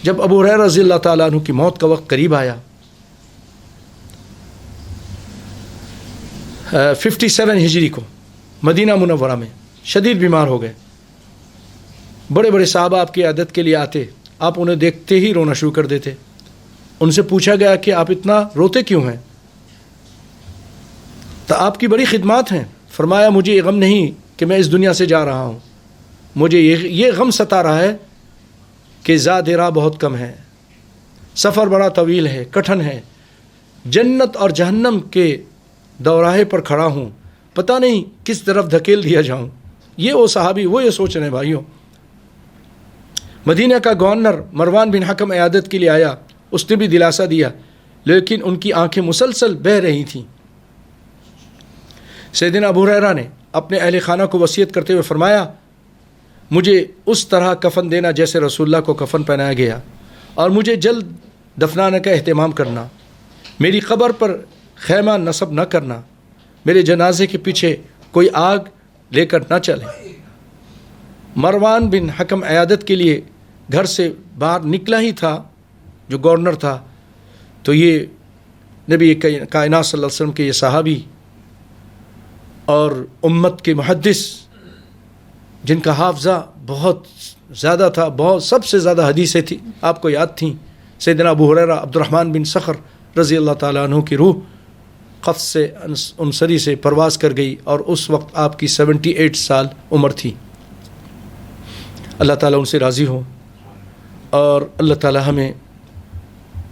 جب ابو ہریرہ رضی اللہ تعالیٰ عنہ کی موت کا وقت قریب آیا، 57 ہجری کو مدینہ منورہ میں شدید بیمار ہو گئے. بڑے بڑے صحابہ آپ کی عیادت کے لیے آتے، آپ انہیں دیکھتے ہی رونا شروع کر دیتے. ان سے پوچھا گیا کہ آپ اتنا روتے کیوں ہیں؟ تو آپ کی بڑی خدمات ہیں. فرمایا مجھے یہ غم نہیں کہ میں اس دنیا سے جا رہا ہوں، مجھے یہ غم ستا رہا ہے کہ زاد راہ بہت کم ہے، سفر بڑا طویل ہے، کٹھن ہے، جنت اور جہنم کے دوراہے پر کھڑا ہوں، پتہ نہیں کس طرف دھکیل دیا جاؤں. یہ وہ صحابی وہ یہ سوچ رہے ہیں. بھائیوں، مدینہ کا گورنر مروان بن حکم عیادت کے لیے آیا، اس نے بھی دلاسا دیا، لیکن ان کی آنکھیں مسلسل بہہ رہی تھیں. سیدنا ابو ہریرہ نے اپنے اہل خانہ کو وصیت کرتے ہوئے فرمایا مجھے اس طرح کفن دینا جیسے رسول اللہ کو کفن پہنایا گیا، اور مجھے جلد دفنانے کا اہتمام کرنا، میری قبر پر خیمہ نصب نہ کرنا، میرے جنازے کے پیچھے کوئی آگ لے کر نہ چلے. مروان بن حکم عیادت کے لیے گھر سے باہر نکلا ہی تھا، جو گورنر تھا، تو یہ نبی کائنات صلی اللہ علیہ وسلم کے یہ صحابی اور امت کے محدث جن کا حافظہ بہت زیادہ تھا، بہت سب سے زیادہ حدیثیں تھیں آپ کو یاد تھیں، سیدنا ابو ہریرہ عبد الرحمن بن صخر رضی اللہ تعالیٰ عنہ کی روح قفص سے انصری سے پرواز کر گئی، اور اس وقت آپ کی 78 سال عمر تھی. اللہ تعالیٰ ان سے راضی ہو، اور اللہ تعالیٰ ہمیں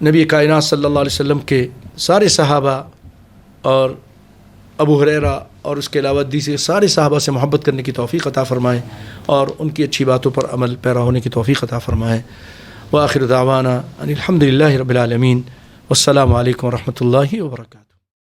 نبی کائنات صلی اللہ علیہ وسلم کے سارے صحابہ اور ابو ہریرہ اور اس کے علاوہ دیگر سارے صحابہ سے محبت کرنے کی توفیق عطا فرمائے، اور ان کی اچھی باتوں پر عمل پیرا ہونے کی توفیق عطا فرمائے. وآخر دعوانا ان الحمد للہ رب العالمین، والسلام علیکم ورحمۃ اللہ وبرکاتہ.